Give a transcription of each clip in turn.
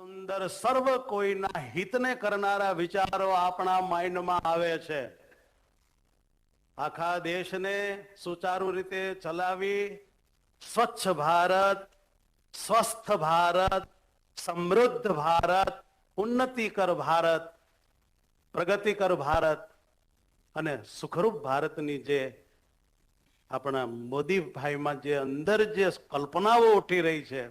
અંદર સર્વ કોઈના હિતને કરનારા વિચારો આપણા માઇન્ડમાં આવે છે. આખા દેશને સુચારુ રીતે ચલાવી સ્વચ્છ ભારત, સ્વસ્થ ભારત, સમૃદ્ધ ભારત, ઉન્નતિકર ભારત, પ્રગતિકર ભારત અને સુખરૂપ ભારતની જે આપણા મોદીભાઈમાં જે અંદર જે કલ્પનાઓ ઉઠી રહી છે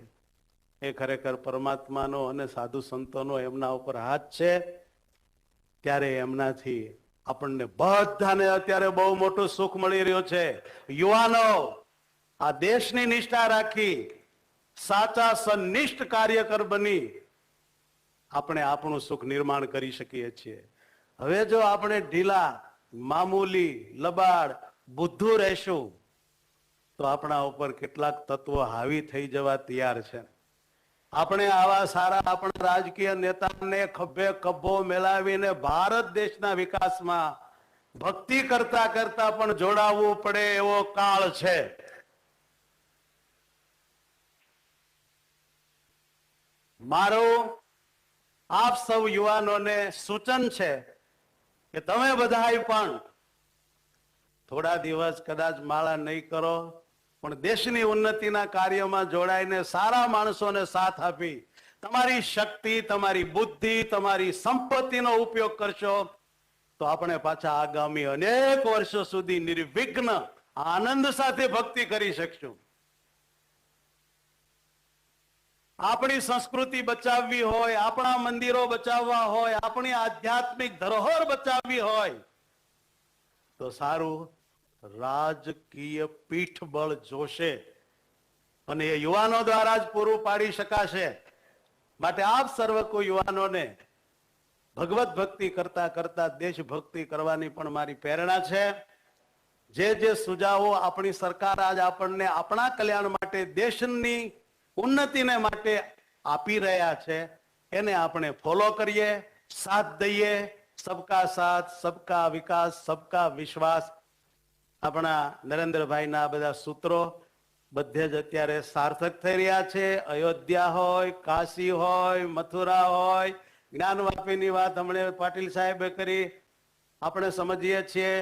એ ખરેખર પરમાત્માનો અને સાધુ સંતોનો એમના ઉપર હાથ છે. ત્યારે એમનાથી આપણને બધાને અત્યારે બહુ મોટું સુખ મળી રહ્યું છે. યુવાનો આ દેશની નિષ્ઠા રાખી સાચા સનિષ્ઠ કાર્યકર બની આપણે આપણું સુખ નિર્માણ કરી શકીએ છીએ. હવે જો આપણે ઢીલા, મામૂલી, લબાડ, બુદ્ધુ રહેશું તો આપણા ઉપર કેટલાક તત્વો હાવી થઈ જવા તૈયાર છે. આપણે આવા સારા આપણા રાજકીય નેતાને ખભે ખભો મેળવીને ભારત દેશના વિકાસમાં ભક્તિ કરતા કરતા પણ જોડાવવું પડે એવો કાળ છે. મારું આપ સૌ યુવાનોને સૂચન છે કે તમે બધાય પણ થોડા દિવસ કદાચ માળા નહીં કરો પણ દેશની ઉન્નતિના કાર્યમાં જોડાઈને સારા માણસોને સાથ આપી તમારી શક્તિ, તમારી બુદ્ધિ, તમારી સંપત્તિનો ઉપયોગ કરશો તો આપણે પાછા આગામી અનેક વર્ષો સુધી નિર્વિઘ્ન આનંદ સાથે ભક્તિ કરી શકશું. આપણી સંસ્કૃતિ બચાવવી હોય, આપણા મંદિરો બચાવવા હોય, આપણી આધ્યાત્મિક ધરોહર બચાવવી હોય તો સારું રાજકીય પીઠબળ જોશે અને એ યુવાનો દ્વારા જ પૂરું પાડી શકાશે. માટે આપ સર્વ કોઈ યુવાનોને ભગવત ભક્તિ કરતા કરતા દેશભક્તિ કરવાની પણ મારી પ્રેરણા છે. જે સુઝાવો આપણી સરકાર આજ આપણને આપણા કલ્યાણ માટે, દેશની ઉન્નતિને માટે આપી રહ્યા છે એને આપણે ફોલો કરીએ, સાથ દઈએ. સબકા સાથ, સબકા વિકાસ, સબકા વિશ્વાસ. આપણા નરેન્દ્રભાઈના બધા સૂત્રો બધે જ અત્યારે સાર્થક થઈ રહ્યા છે. અયોધ્યા હોય, કાશી હોય, મથુરા હોય, જ્ઞાનવાપીની વાત હમણે પાટીલ સાહેબે કરી. આપણે સમજીએ છીએ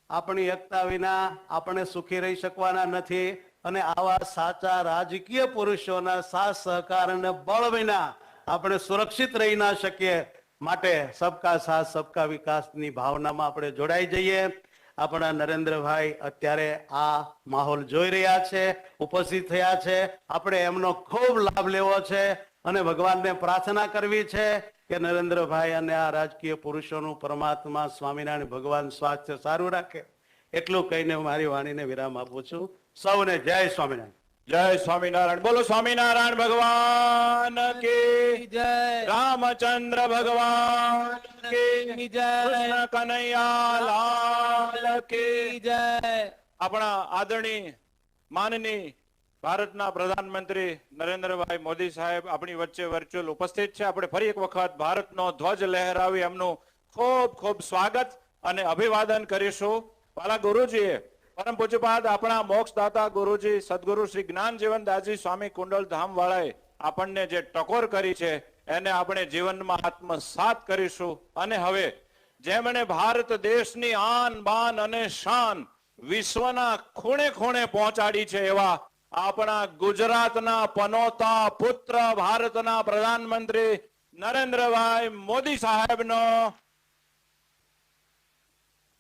આપણી એકતા વિના આપણે સુખી રહી શકવાના નથી અને આવા સાચા રાજકીય પુરુષોના સાથ સહકાર અને બળ વિના આપણે સુરક્ષિત રહી ના શકીએ. માટે સબકા સાથ, સબકા વિકાસની ભાવનામાં આપણે જોડાઈ જઈએ. આપણા નરેન્દ્રભાઈ અત્યારે આ માહોલ જોઈ રહ્યા છે, ઉપસ્થિત થયા છે. આપણે એમનો ખૂબ લાભ લેવો છે અને ભગવાનને પ્રાર્થના કરવી છે કે નરેન્દ્રભાઈ અને આ રાજકીય પુરુષોનું પરમાત્મા સ્વામિનારાયણ ભગવાન સ્વાસ્થ્ય સારું રાખે. એટલું કહીને મારી વાણીને વિરામ આપું છું. સૌને જય સ્વામિનારાયણ. જય સ્વામિનારાયણ. બોલો સ્વામિનારાયણ ભગવાન કી જય. રામચંદ્ર ભગવાન કી જય. કૃષ્ણ કનૈયા લાલ કી જય. આપણા આદરણીય માનનીય ભારતના પ્રધાનમંત્રી નરેન્દ્રભાઈ મોદી સાહેબ આપણી વચ્ચે વર્ચ્યુઅલ ઉપસ્થિત છે. આપણે ફરી એક વખત ભારતનો ધ્વજ લહેરાવી એમનું ખૂબ ખૂબ સ્વાગત અને અભિવાદન કરીશું. વાલા ગુરુજીએ, પરમ પૂજ્યપાદ આપણા મોક્ષદાતા ગુરુજી સદગુરુ શ્રી જ્ઞાન જીવન દાસજી સ્વામી કુંડલ ધામ વાળાએ આપણને જે ટકોર કરી છે એને આપણે જીવનમાં આત્મસાત કરીશું. અને હવે જેમણે ભારત દેશની આન બાન અને શાન વિશ્વના ખૂણે ખૂણે પહોંચાડી છે એવા આપણા ગુજરાતના પનોતા પુત્ર ભારતના પ્રધાનમંત્રી નરેન્દ્રભાઈ મોદી સાહેબનો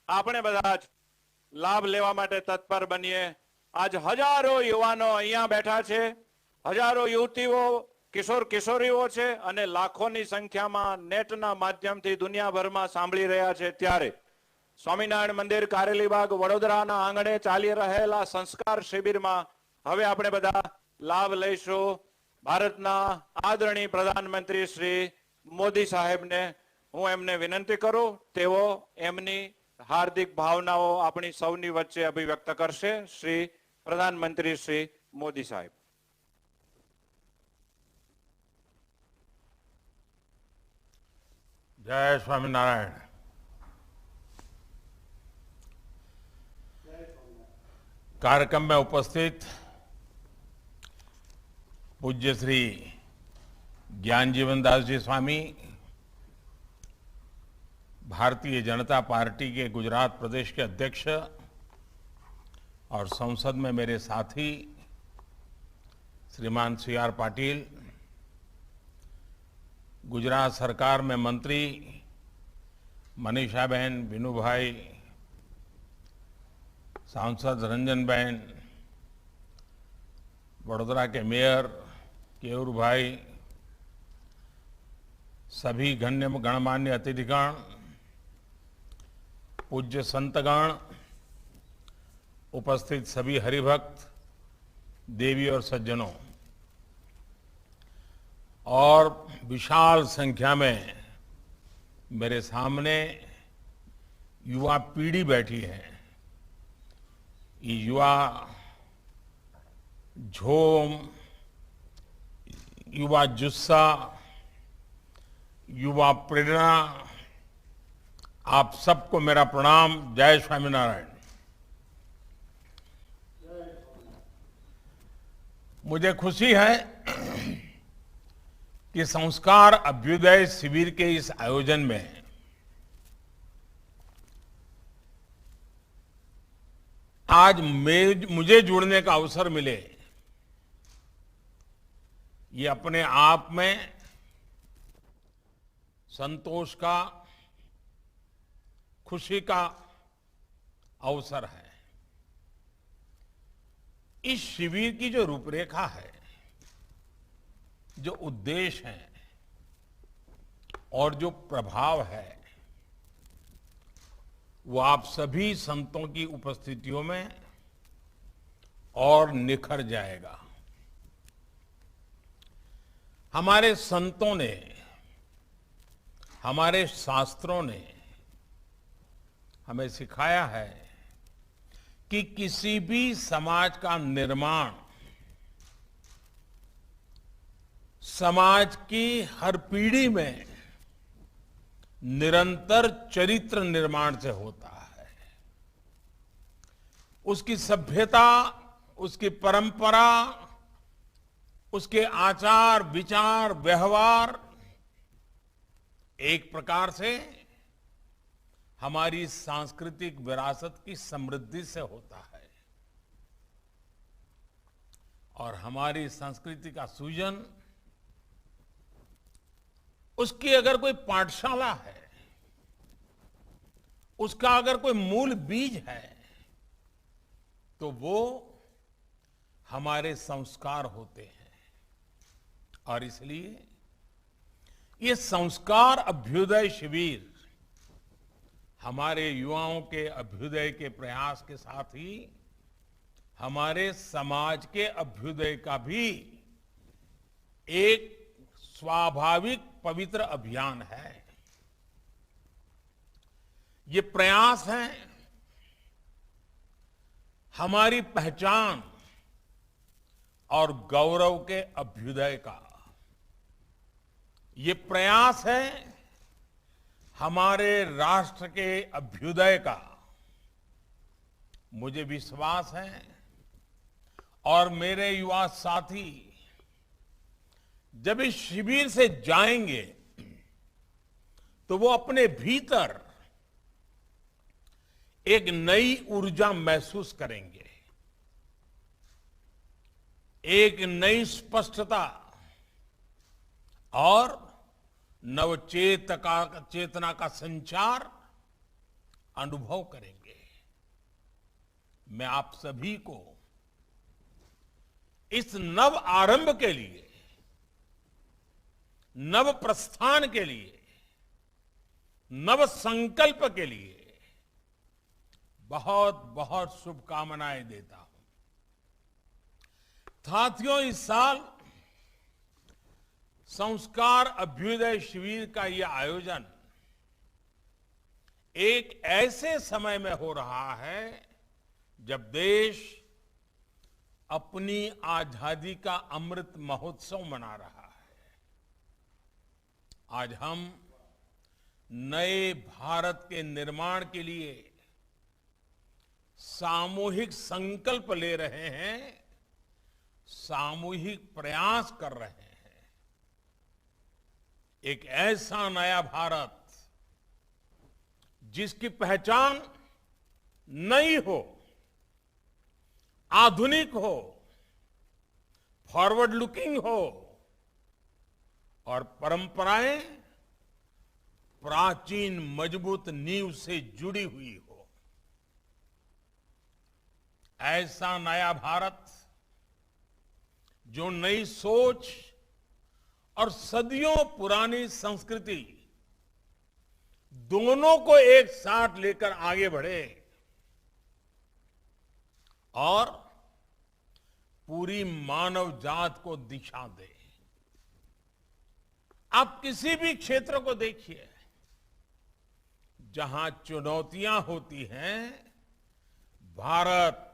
આપણે બધા જ લાભ લેવા માટે તત્પર બનીએ. આજ હજારો યુવાનો અહીંયા બેઠા છે, હજારો યુવતીઓ, કિશોર કિશોરીઓ છે અને લાખોની સંખ્યામાં નેટના માધ્યમથી દુનિયાભરમાં સાંભળી રહ્યા છે. ત્યારે સ્વામિનારાયણ મંદિર કારેલીબાગ વડોદરાના આંગણે ચાલી રહેલા સંસ્કાર શિબિરમાં હવે આપણે બધા લાભ લઈશું. ભારતના આદરણીય પ્રધાનમંત્રી શ્રી મોદી સાહેબને હું એમને વિનંતી કરું તેઓ એમની હાર્દિક ભાવનાઓ આપણી સૌની વચ્ચે અભિવ્યક્ત કરશે. શ્રી પ્રધાનમંત્રી શ્રી મોદી સાહેબ. जय स्वामीनारायण। कार्यक्रम में उपस्थित पूज्य श्री ज्ञान जीवन दास जी स्वामी भारतीय जनता पार्टी के गुजरात प्रदेश के अध्यक्ष और संसद में मेरे साथी श्रीमान CR पाटिल, गुजरात सरकार में मंत्री मनीषाबेन, विनू भाई, सांसद रंजन बहन, वडोदरा के मेयर केयूर भाई, सभी गणमान्य अतिथिगण, पूज्य संतगण, उपस्थित सभी हरिभक्त, देवी और सज्जनों और विशाल संख्या में मेरे सामने युवा पीढ़ी बैठी है। ये युवा झोम, युवा जुस्सा, युवा प्रेरणा, आप सबको मेरा प्रणाम। जय स्वामीनारायण। मुझे खुशी है कि संस्कार अभ्युदय शिविर के इस आयोजन में आज मुझे जुड़ने का अवसर मिले, ये अपने आप में संतोष का, खुशी का अवसर है। इस शिविर की जो रूपरेखा है, जो उद्देश्य है और जो प्रभाव है, वो आप सभी संतों की उपस्थितियों में और निखर जाएगा। हमारे संतों ने, हमारे शास्त्रों ने हमें सिखाया है कि किसी भी समाज का निर्माण समाज की हर पीढ़ी में निरंतर चरित्र निर्माण से होता है। उसकी सभ्यता, उसकी परंपरा, उसके आचार विचार व्यवहार एक प्रकार से हमारी सांस्कृतिक विरासत की समृद्धि से होता है। और हमारी संस्कृति का सूजन, उसकी अगर कोई पाठशाला है, उसका अगर कोई मूल बीज है, तो वो हमारे संस्कार होते हैं। और इसलिए ये संस्कार अभ्युदय शिविर हमारे युवाओं के अभ्युदय के प्रयास के साथ ही हमारे समाज के अभ्युदय का भी एक स्वाभाविक पवित्र अभियान है। ये प्रयास है हमारी पहचान और गौरव के अभ्युदय का। ये प्रयास है हमारे राष्ट्र के अभ्युदय का। मुझे विश्वास है और मेरे युवा साथी जब इस शिविर से जाएंगे तो वो अपने भीतर एक नई ऊर्जा महसूस करेंगे, एक नई स्पष्टता और चेतना का संचार अनुभव करेंगे। मैं आप सभी को इस नव आरंभ के लिए, नव प्रस्थान के लिए, नव संकल्प के लिए बहुत बहुत शुभकामनाएं देता हूं। साथियों, इस साल संस्कार अभ्युदय शिविर का यह आयोजन एक ऐसे समय में हो रहा है जब देश अपनी आजादी का अमृत महोत्सव मना रहा है। आज हम नए भारत के निर्माण के लिए सामूहिक संकल्प ले रहे हैं, सामूहिक प्रयास कर रहे हैं। एक ऐसा नया भारत जिसकी पहचान नई हो, आधुनिक हो, फॉरवर्ड लुकिंग हो और परंपराएं प्राचीन मजबूत नींव से जुड़ी हुई हो। ऐसा नया भारत जो नई सोच और सदियों पुरानी संस्कृति दोनों को एक साथ लेकर आगे बढ़े और पूरी मानव जात को दिशा दे। आप किसी भी क्षेत्र को देखिए, जहां चुनौतियां होती हैं, भारत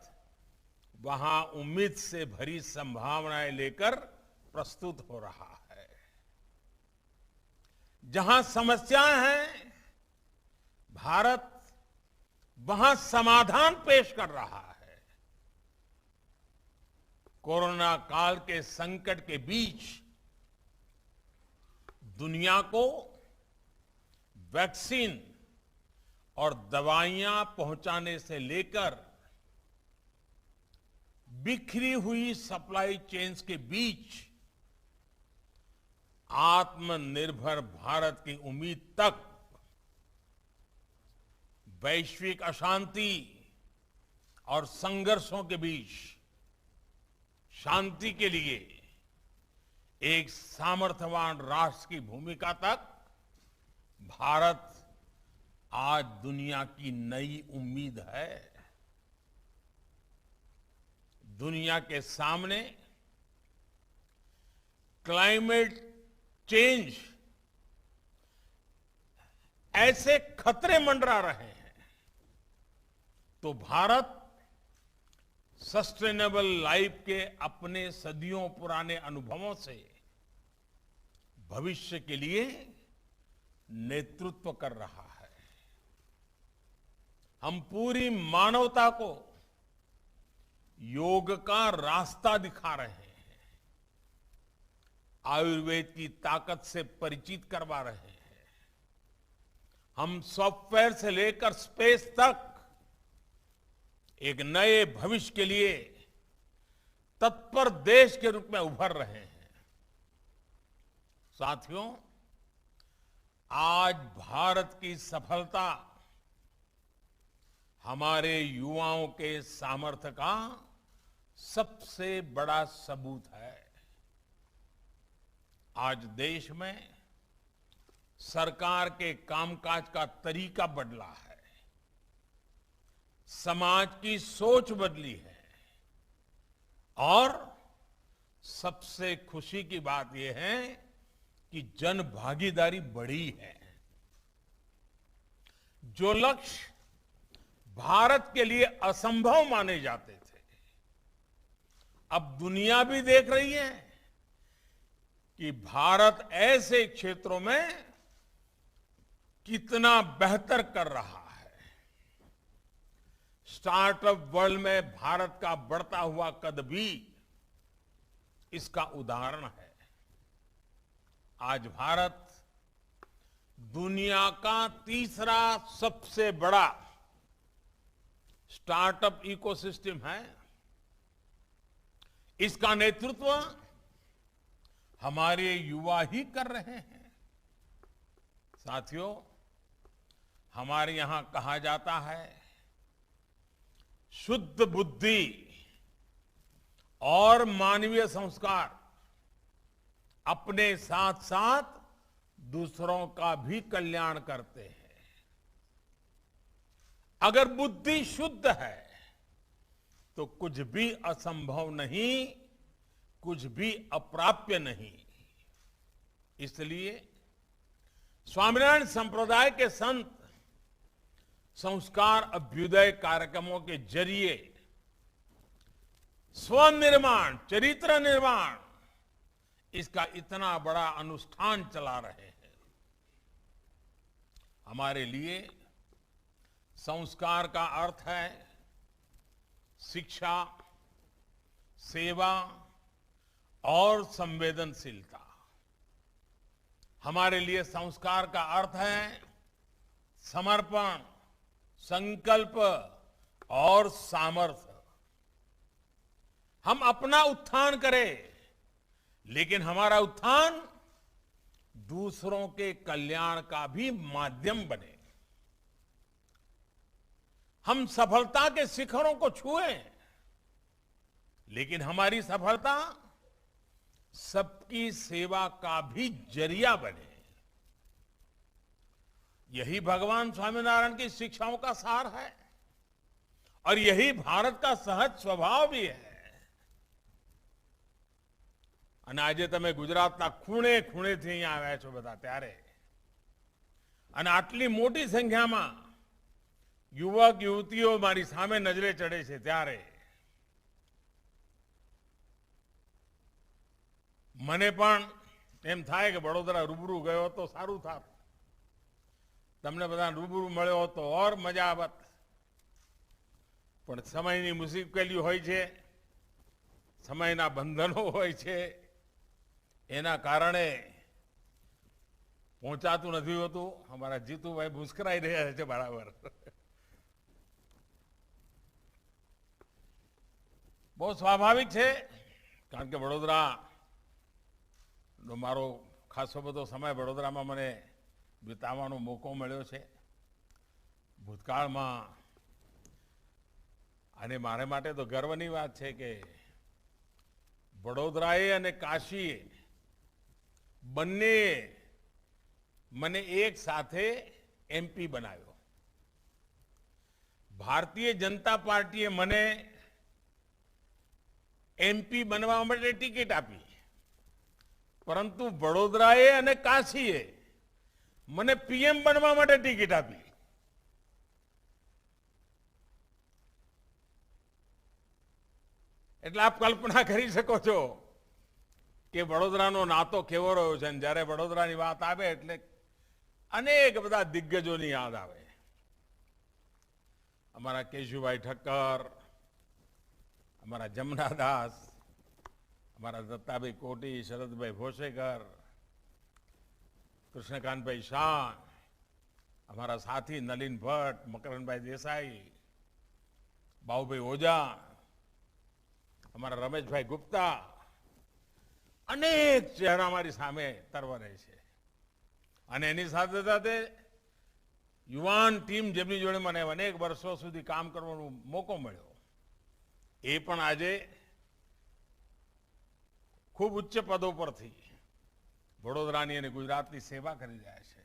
वहां उम्मीद से भरी संभावनाएं लेकर प्रस्तुत हो रहा है। जहां समस्याएं हैं, भारत वहां समाधान पेश कर रहा है। कोरोना काल के संकट के बीच दुनिया को वैक्सीन और दवाइयां पहुंचाने से लेकर बिखरी हुई सप्लाई चेन्स के बीच आत्मनिर्भर भारत की उम्मीद तक, वैश्विक अशांति और संघर्षों के बीच शांति के लिए एक सामर्थ्यवान राष्ट्र की भूमिका तक भारत आज दुनिया की नई उम्मीद है। दुनिया के सामने क्लाइमेट चेंज ऐसे खतरे मंडरा रहे हैं, तो भारत सस्टेनेबल लाइफ के अपने सदियों पुराने अनुभवों से भविष्य के लिए नेतृत्व कर रहा है। हम पूरी मानवता को योग का रास्ता दिखा रहे हैं, आयुर्वेद की ताकत से परिचित करवा रहे हैं। हम सॉफ्टवेयर से लेकर स्पेस तक एक नए भविष्य के लिए तत्पर देश के रूप में उभर रहे हैं। साथियों, आज भारत की सफलता हमारे युवाओं के सामर्थ्य का सबसे बड़ा सबूत है। आज देश में सरकार के कामकाज का तरीका बदला है, समाज की सोच बदली है और सबसे खुशी की बात यह है कि जन भागीदारी बढ़ी है। जो लक्ष्य भारत के लिए असंभव माने जाते थे, अब दुनिया भी देख रही है कि भारत ऐसे क्षेत्रों में कितना बेहतर कर रहा है। स्टार्टअप वर्ल्ड में भारत का बढ़ता हुआ कद भी इसका उदाहरण है। आज भारत दुनिया का तीसरा सबसे बड़ा स्टार्टअप इकोसिस्टम है। इसका नेतृत्व हमारे युवा ही कर रहे हैं। साथियों, हमारे यहां कहा जाता है, शुद्ध बुद्धि और मानवीय संस्कार अपने साथ साथ दूसरों का भी कल्याण करते हैं। अगर बुद्धि शुद्ध है तो कुछ भी असंभव नहीं, कुछ भी अप्राप्य नहीं। इसलिए स्वामीनारायण संप्रदाय के संत संस्कार अभ्युदय कार्यक्रमों के जरिए स्वनिर्माण, चरित्र निर्माण, इसका इतना बड़ा अनुष्ठान चला रहे हैं। हमारे लिए संस्कार का अर्थ है शिक्षा, सेवा और संवेदनशीलता। हमारे लिए संस्कार का अर्थ है समर्पण, संकल्प और सामर्थ्य। हम अपना उत्थान करें, लेकिन हमारा उत्थान दूसरों के कल्याण का भी माध्यम बने। हम सफलता के शिखरों को छुएं, लेकिन हमारी सफलता सबकी सेवा का भी जरिया बने। यही भगवान स्वामीनारायण की शिक्षाओं का सार है और यही भारत का सहज स्वभाव भी है। અને આજે તમે ગુજરાતના ખૂણે ખૂણેથી અહીંયા આવ્યા છો બધા, ત્યારે અને આટલી મોટી સંખ્યામાં યુવક યુવતીઓ મારી સામે નજરે ચડે છે, ત્યારે મને પણ એમ થાય કે વડોદરા રૂબરૂ ગયો તો સારું થાત, તમને બધા રૂબરૂ મળ્યો તો ઓર મજા આવત, પણ સમયની મુશ્કેલીઓ હોય છે, સમયના બંધનો હોય છે, એના કારણે પહોંચાતું નથી હોતું। અમારા જીતુભાઈ મુસ્કરાઈ રહ્યા છે બરાબર। બહુ સ્વાભાવિક છે, કારણ કે વડોદરા મારો ખાસો બધો સમય વડોદરામાં મને વિતાવવાનો મોકો મળ્યો છે ભૂતકાળમાં। અને મારે માટે તો ગર્વની વાત છે કે વડોદરાએ અને કાશીએ બંને મને એક સાથે એમપી બનાવ્યો। ભારતીય જનતા પાર્ટીએ મને એમપી બનવા માટે ટિકિટ આપી, પરંતુ વડોદરાએ અને કાશીએ મને પીએમ બનવા માટે ટિકિટ આપી। એટલે આપ કલ્પના કરી શકો છો કે વડોદરાનો નાતો કેવો રહ્યો છે। અને જ્યારે વડોદરાની વાત આવે એટલે અનેક બધા દિગ્ગજોની યાદ આવે। અમારા કેશુભાઈ ઠક્કર, અમારા જમનાદાસ, અમારા દત્તાભાઈ કોટી, શરદભાઈ ભોસેકર, કૃષ્ણકાંતભાઈ શાહ, અમારા સાથી નલિન ભટ્ટ, મકરણભાઈ દેસાઈ, બાબુભાઈ ઓઝા, અમારા રમેશભાઈ ગુપ્તા, અનેક ચહેરા અમારી સામે તરવરે છે। અને એની સાથે સાથે યુવાન ટીમ જેમની જોડે મને અનેક વર્ષો સુધી કામ કરવાનો મોકો મળ્યો, એ પણ આજે ખૂબ ઉચ્ચ પદો પરથી વડોદરાની અને ગુજરાતની સેવા કરી રહ્યા છે।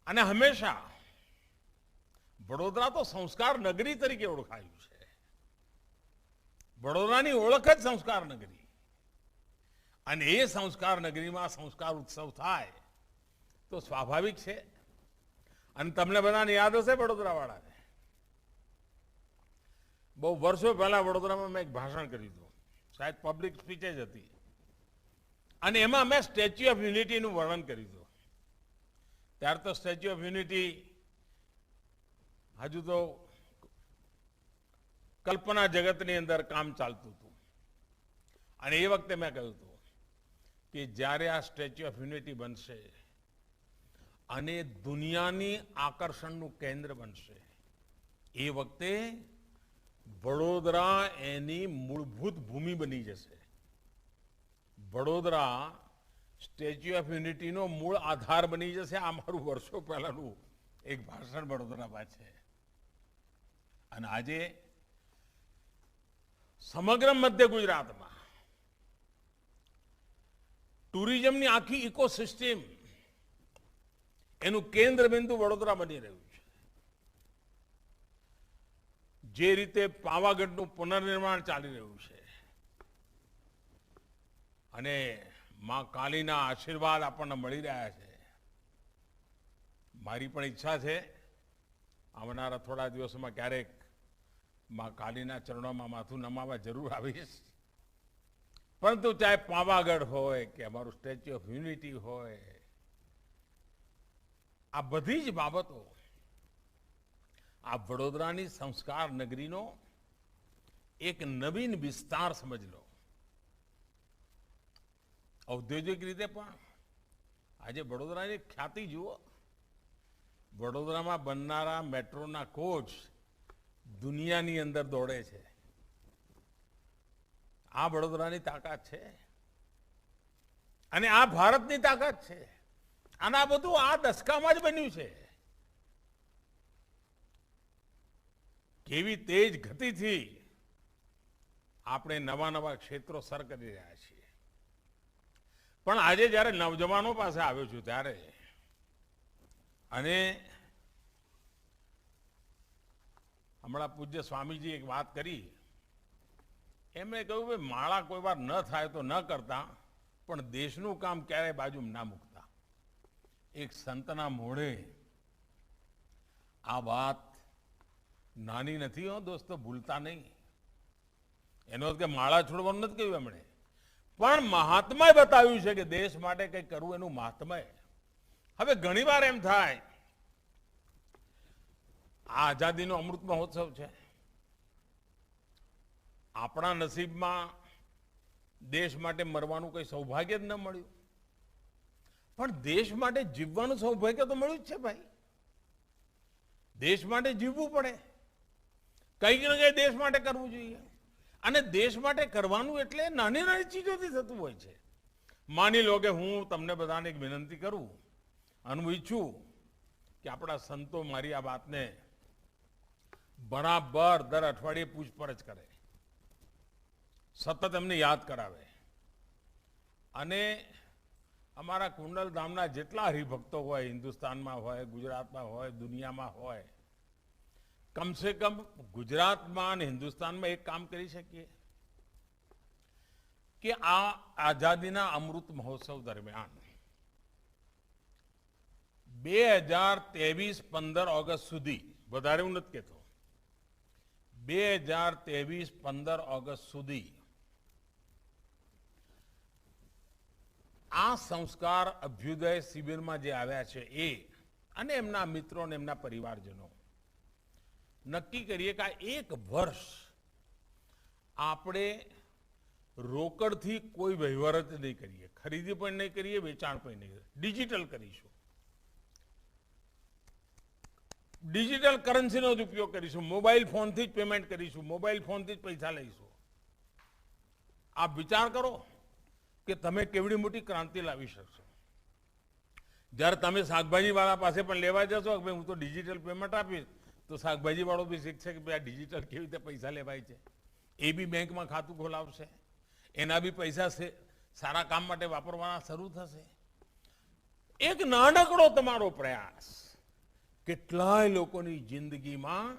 અને હંમેશા વડોદરા તો સંસ્કાર નગરી તરીકે ઓળખાયું છે। વડોદરાની ઓળખ જ સંસ્કાર નગરી, અને એ સંસ્કાર નગરીમાં સંસ્કાર ઉત્સવ થાય તો સ્વાભાવિક છે। અને તમને બધાને યાદ હશે વડોદરાવાળાને, બહુ વર્ષો પહેલા વડોદરામાં મેં એક ભાષણ કર્યું હતું, શાયદ પબ્લિક સ્પીચ જ હતી, અને એમાં મેં સ્ટેચ્યુ ઓફ યુનિટીનું વર્ણન કર્યું હતું। ત્યારે તો સ્ટેચ્યુ ઓફ યુનિટી હજુ તો કલ્પના જગતની અંદર કામ ચાલતું હતું। અને એ વખતે મેં કહ્યું હતું કે જ્યારે આ સ્ટેચ્યુ ઓફ યુનિટી બનશે અને દુનિયાની આકર્ષણનું કેન્દ્ર બનશે, એ વખતે વડોદરા એની મૂળભૂત ભૂમિ બની જશે। વડોદરા સ્ટેચ્યુ ઓફ યુનિટીનો મૂળ આધાર બની જશે। આ મારું વર્ષો પહેલાનું એક ભાષણ વડોદરામાં છે। અને આજે સમગ્ર મધ્ય ગુજરાતમાં ટુરિઝમની આખી ઇકોસિસ્ટમ એનું કેન્દ્ર બિંદુ વડોદરા બની રહ્યું છે। જે રીતે પાવાગઢનું પુનર્નિર્માણ ચાલી રહ્યું છે અને માં કાલીના આશીર્વાદ આપણને મળી રહ્યા છે, મારી પણ ઈચ્છા છે આવનારા થોડા દિવસોમાં ક્યારેક માં કાલીના ચરણોમાં માથું નમાવા જરૂર આવીશ। પરંતુ ચાહે પાવાગઢ હોય કે અમારું સ્ટેચ્યુ ઓફ યુનિટી હોય, આ બધી જ બાબતો આ વડોદરાની સંસ્કાર નગરીનો એક નવીન વિસ્તાર સમજ લો। ઔદ્યોગિક રીતે પણ આજે વડોદરાની ખ્યાતિ જુઓ. વડોદરામાં બનનારા મેટ્રોના કોચ દુનિયાની અંદર દોડે છે. આ વડોદરાની તાકાત છે અને આ ભારતની તાકાત છે. અને આ બધું આ દશકામાં જ બન્યું છે. કેવી તેજ ગતિથી આપણે નવા નવા ક્ષેત્રો સર કરી રહ્યા છીએ. પણ આજે જ્યારે નવજવાનો પાસે આવ્યો છું ત્યારે અને હમણાં પૂજ્ય સ્વામીજી એક વાત કરી. એમણે કહ્યું કે માળા કોઈ વાર ન થાય તો ન કરતા, પણ દેશનું કામ ક્યારેય બાજુ ના મૂકતા. એક સંતના મોઢે આ વાત નાની નથી હો દોસ્તો, ભૂલતા નહીં. એનો અર્થ કે માળા છોડવાનું નથી કહ્યું એમણે, પણ મહાત્માએ બતાવ્યું છે કે દેશ માટે કંઈક કરવું એનું મહાત્મય. હવે ઘણીવાર એમ થાય આ આઝાદીનો અમૃત મહોત્સવ છે, આપણા નસીબમાં દેશ માટે મરવાનું કઈ સૌભાગ્ય જ ન મળ્યું, પણ દેશ માટે જીવવાનું સૌભાગ્ય તો મળ્યું જ છે ભાઈ. દેશ માટે જીવવું પડે, કંઈક ને કંઈ દેશ માટે કરવું જોઈએ. અને દેશ માટે કરવાનું એટલે નાની નાની ચીજોથી થતું હોય છે. માની લો કે હું તમને બધાને એક વિનંતી કરું અને હું ઈચ્છું કે આપણા સંતો મારી આ વાતને બરાબર દર અઠવાડિયે પૂછપરછ કરે, સતત એમને યાદ કરાવે. અને અમારા કુંડલ ધામના જેટલા હરિભક્તો હોય, હિન્દુસ્તાનમાં હોય, ગુજરાતમાં હોય, દુનિયામાં હોય, કમસે કમ ગુજરાતમાં અને હિન્દુસ્તાનમાં એક કામ કરી શકીએ કે આ આઝાદીના અમૃત મહોત્સવ દરમિયાન 2023-15 ઓગસ્ટ સુધી, વધારે હું નથી કહેતો, 2023-15 ઓગસ્ટ સુધી આ સંસ્કાર અભ્યુદય શિબિરમાં જે આવ્યા છે એ અને એમના મિત્રો અને એમના પરિવારજનો નક્કી કરીએ કે આ એક વર્ષ આપણે રોકડથી કોઈ વહીવટ જ નહીં કરીએ, ખરીદી પણ નહીં કરીએ, વેચાણ પણ નહીં કરીએ, ડિજિટલ કરીશું. ડિજિટલ કરન્સીનો જ ઉપયોગ કરીશું, મોબાઈલ ફોનથી જ પેમેન્ટ કરીશું, મોબાઈલ ફોનથી જ પૈસા લઈશું. આપ વિચાર કરો કે તમે કેવડી મોટી ક્રાંતિ લાવી શકશો. જ્યારે તમે શાકભાજી વાળા પાસે પણ લેવા જશો કે ભાઈ હું તો ડિજિટલ પેમેન્ટ આપીશ, તો શાકભાજી વાળો બી શીખશે કે ભાઈ આ ડિજિટલ કેવી રીતે પૈસા લેવાય છે. એ બી બેંકમાં ખાતું ખોલાવશે, એના બી પૈસા સારા કામ માટે વાપરવાના શરૂ થશે. એક નાનકડો તમારો પ્રયાસ કેટલાય લોકોની જિંદગીમાં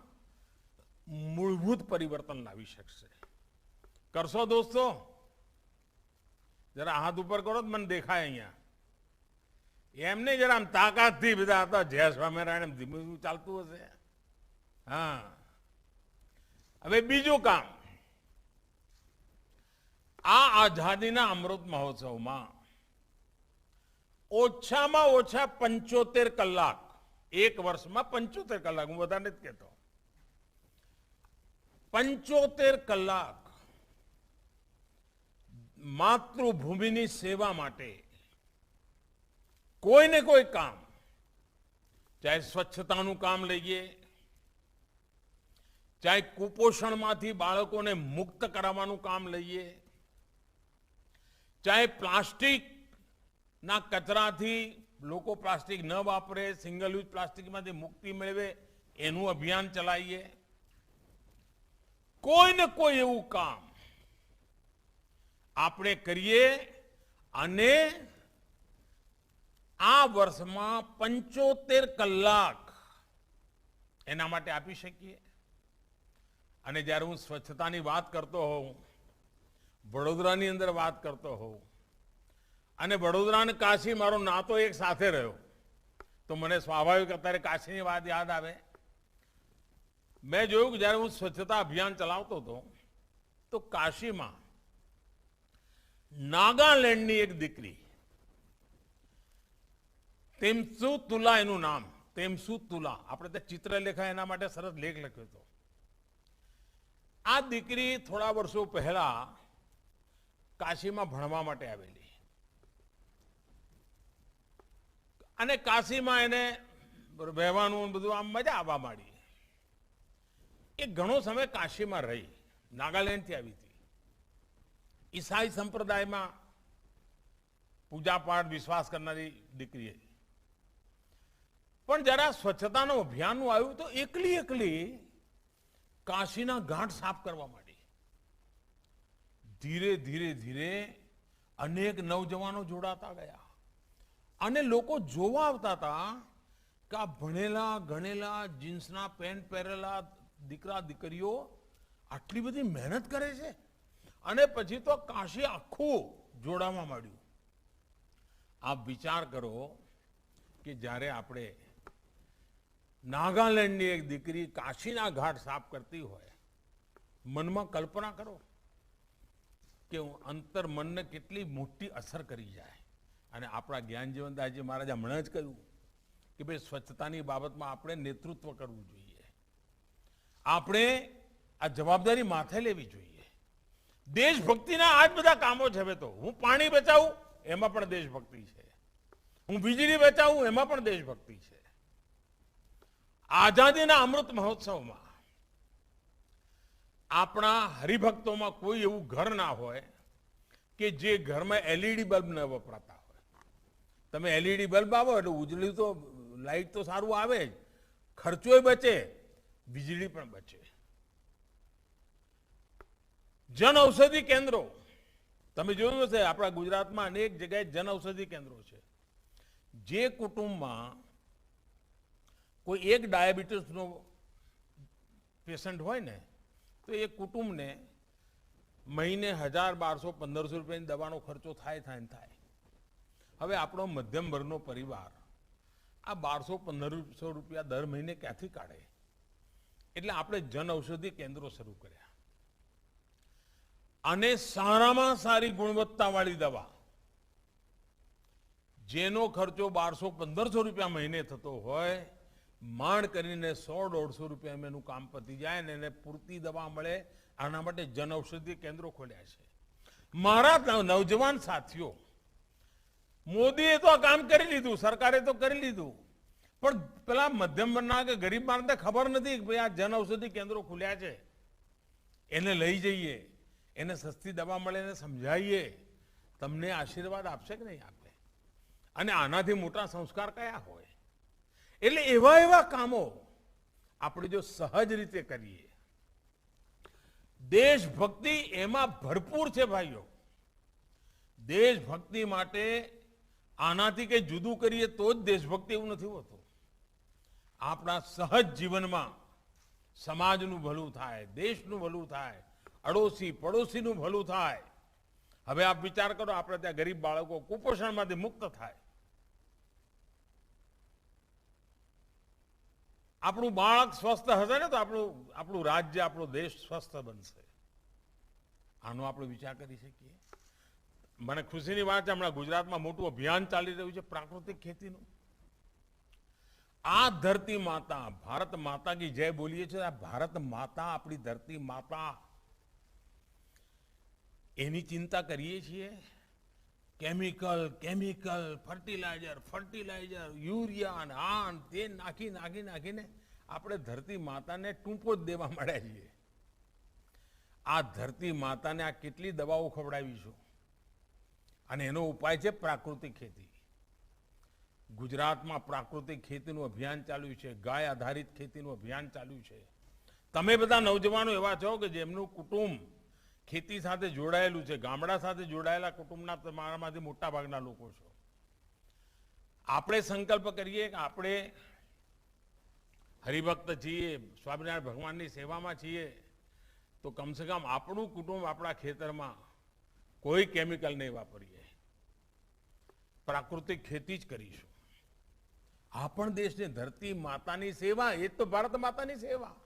મૂળભૂત પરિવર્તન લાવી શકશે. કરશો દોસ્તો? જરા હાથ ઉપર કરો તો મને દેખાય અહીંયા. એમને જરા આમ તાકાતથી બધા હતા, જય સ્વામિનારાયણ ધીમે ધીમે ચાલતું હશે. હા, હવે બીજું કામ, આ આઝાદીના અમૃત મહોત્સવમાં ઓછામાં ઓછા 75 કલાક, એક વર્ષમાં 75 કલાક, હું વધારે નથી કહેતો, 75 કલાક માતૃભૂમિની સેવા માટે કોઈને કોઈ કામ, ચાહે સ્વચ્છતાનું કામ લઈએ, ચાહે કુપોષણમાંથી બાળકોને મુક્ત કરાવવાનું કામ લઈએ, ચાહે પ્લાસ્ટિકના કચરાથી લોકો પ્લાસ્ટિક ન વાપરે, સિંગલ યુઝ પ્લાસ્ટિકમાંથી મુક્તિ મેળવે એનું અભિયાન ચલાવીએ. કોઈને કોઈ એવું કામ આપણે કરીએ અને આ વર્ષમાં 75 કલાક એના માટે આપી શકીએ. અને જ્યારે હું સ્વચ્છતાની વાત કરતો હોઉં, વડોદરાની અંદર વાત કરતો હોઉં, અને વડોદરા અને કાશી મારો નાતો એક સાથે રહ્યો, તો મને સ્વાભાવિક અત્યારે કાશીની વાત યાદ આવે. મેં જોયું કે જ્યારે હું સ્વચ્છતા અભિયાન ચલાવતો હતો તો કાશીમાં નાગાલેન્ડની એક દીકરી, તેમસુ તુલા એનું નામ, તેમસુ તુલા, આપણે ત્યાં ચિત્રલેખા એના માટે સરસ લેખ લખ્યો હતો. આ દીકરી થોડા વર્ષો પહેલા કાશીમાં ભણવા માટે આવેલી અને કાશીમાં એને રહેવાનું બધું આમ મજા આવવા માંડી. એ ઘણો સમય કાશીમાં રહી, નાગાલેન્ડથી આવી હતી. ઈસાઈ સંપ્રદાયમાં પૂજાપાઠ વિશ્વાસ કરનારી દીકરી હતી. પણ જરા સ્વચ્છતાનું અભિયાનનું આવ્યું તો એકલી એકલી કાશીના ઘાટ સાફ કરવા માંડી. ધીરે ધીરે ધીરે અનેક નવજવાનો જોડાતા ગયા અને લોકો જોવા આવતા હતા કે આ ભણેલા ગણેલા જીન્સના પેન્ટ પહેરેલા દીકરા દીકરીઓ આટલી બધી મહેનત કરે છે. અને પછી તો કાશી આખું જોડાવા માંડ્યું. આપ વિચાર કરો કે જ્યારે આપણે નાગાલેન્ડની એક દીકરી કાશીના ઘાટ સાફ કરતી હોય, મનમાં કલ્પના કરો કે અંતર મનને કેટલી મોટી અસર કરી જાય. અને આપણા જ્ઞાનજીવનદાસજી મહારાજે હમણાં જ કહ્યું કે ભાઈ સ્વચ્છતાની બાબતમાં આપણે નેતૃત્વ કરવું જોઈએ. આપણે આ જવાબદારી માથે લેવી જોઈએ. દેશભક્તિના આ જ બધા કામો છે. હવે તો હું પાણી બચાવું એમાં પણ દેશભક્તિ છે, હું વીજળી બચાવું એમાં પણ દેશભક્તિ છે. આઝાદીના અમૃત મહોત્સવમાં આપણા હરિભક્તોમાં કોઈ એવું ઘર ના હોય કે જે ઘરમાં એલઈડી બલ્બ ન વપરાતા હોય. તમે એલઈડી બલ્બ આવો એટલે ઉજળી તો લાઈટ તો સારું આવે જ, ખર્ચોય બચે, વીજળી પણ બચે. જન ઔષધિ કેન્દ્રો તમે જોયું હશે, આપણા ગુજરાતમાં અનેક જગ્યાએ જન ઔષધિ કેન્દ્રો છે. જે કુટુંબમાં કોઈ એક ડાયાબિટીસનો પેશન્ટ હોય ને, તો એ કુટુંબને મહિને 1000, 1200, 1500 રૂપિયાની દવાનો ખર્ચો થાય. હવે આપણો મધ્યમ વર્ગનો પરિવાર આ 1200-1500 રૂપિયા દર મહિને ક્યાંથી કાઢે? એટલે આપણે જન ઔષધિ કેન્દ્રો શરૂ કર્યા અને સારામાં સારી ગુણવત્તાવાળી દવા, જેનો ખર્ચો 1200-1500 રૂપિયા મહિને થતો હોય, માંડ કરીને 100-150 રૂપિયા એનું કામ પતી જાય ને એને પૂરતી દવા મળે. આના માટે જન ઔષધિ કેન્દ્રો ખોલ્યા છે. મારા નવજવાન સાથીઓ, મોદીએ તો આ કામ કરી લીધું, સરકારે તો કરી લીધું, પણ પેલા મધ્યમ વર્ગના કે ગરીબ માણસને ખબર નથી કે ભાઈ આ જન ઔષધિ કેન્દ્રો ખુલ્યા છે, એને લઈ જઈએ, એને સસ્તી દવા મળે, એને સમજાવીએ. તમને આશીર્વાદ આપશે કે નહીં આપે? અને આનાથી મોટા સંસ્કાર કયા હોય? એટલે એવા કામો આપણે જો સહજ રીતે કરીએ, દેશભક્તિ એમાં ભરપૂર છે ભાઈઓ. દેશભક્તિ માટે આનાથી કઈ જુદું કરીએ તો જ દેશભક્તિ, એવું નથી હોતું. આપણા સહજ જીવનમાં સમાજનું ભલું થાય, દેશનું ભલું થાય, અડોશી પડોશીનું ભલું થાય. હવે આપ વિચાર કરો, આપણે ત્યાં ગરીબ બાળકો કુપોષણમાંથી મુક્ત થાય, આપણું બાળક સ્વસ્થ હશે ને તો આપણું રાજ્ય, આપણો દેશ સ્વસ્થ બનશે. આનો આપણે વિચાર કરી શકીએ. મને ખુશીની વાત છે, હમણાં ગુજરાતમાં મોટું અભિયાન ચાલી રહ્યું છે પ્રાકૃતિક ખેતીનું. આ ધરતી માતા, ભારત માતા કી જય બોલીએ છીએ. આ ભારત માતા, આપણી ધરતી માતા, એની ચિંતા કરીએ છીએ. કેમિકલ ફર્ટિલાઇઝર યુરિયા અને આન તે નાખીને આપણે ધરતી માતાને ટૂંપો જ દેવા માંડ્યા છીએ. આ ધરતી માતાને આ કેટલી દવાઓ ખવડાવીશું? અને એનો ઉપાય છે પ્રાકૃતિક ખેતી. ગુજરાતમાં પ્રાકૃતિક ખેતીનું અભિયાન ચાલ્યું છે, ગાય આધારિત ખેતીનું અભિયાન ચાલ્યું છે. તમે બધા નવજવાનો એવા છો કે જેમનું કુટુંબ ખેતી સાથે જોડાયેલું છે, ગામડા સાથે જોડાયેલા કુટુંબના તમારામાંથી મોટા ભાગના લોકો છો. આપણે સંકલ્પ કરીએ કે આપણે હરિભક્ત છીએ, સ્વામિનારાયણ ભગવાનની સેવામાં છીએ, તો કમસે કમ આપણું કુટુંબ આપણા ખેતરમાં કોઈ કેમિકલ નહીં વાપરીએ, પ્રાકૃતિક ખેતી જ કરીશું. આ પણ દેશની ધરતી માતાની સેવા, એ તો ભારત માતાની સેવા.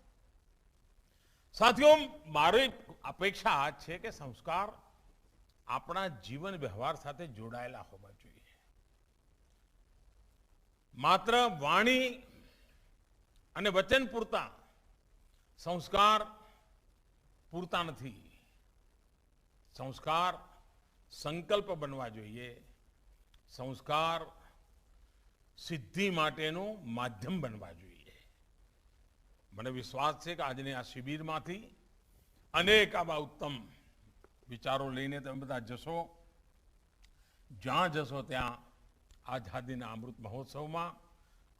સાથીઓ, મારી અપેક્ષા આ છે કે સંસ્કાર આપણા જીવન વ્યવહાર સાથે જોડાયેલા હોવા જોઈએ. માત્ર વાણી અને વચન પૂરતા સંસ્કાર પૂરતા નથી. સંસ્કાર સંકલ્પ બનવા જોઈએ. સંસ્કાર સિદ્ધિ માટેનું માધ્યમ બનવા જોઈએ. મને વિશ્વાસ છે કે આજની આ શિબિરમાંથી અનેક આવા ઉત્તમ વિચારો લઈને તમે બધા જશો. જ્યાં જશો ત્યાં આઝાદીના અમૃત મહોત્સવમાં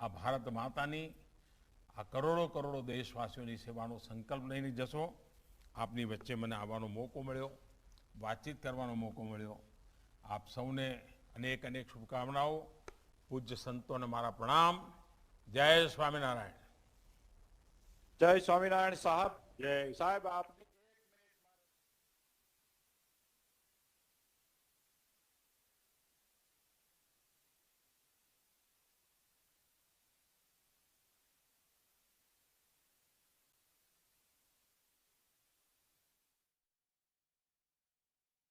આ ભારત માતાની આ કરોડો કરોડો દેશવાસીઓની સેવાનો સંકલ્પ લઈને જશો. આપની વચ્ચે મને આવવાનો મોકો મળ્યો, વાતચીત કરવાનો મોકો મળ્યો. આપ સૌને અનેક અનેક શુભકામનાઓ. પૂજ્ય સંતોને મારા પ્રણામ. જય સ્વામિનારાયણ. જય સ્વામિનારાયણ સાહેબ. જય સાહેબ. આપની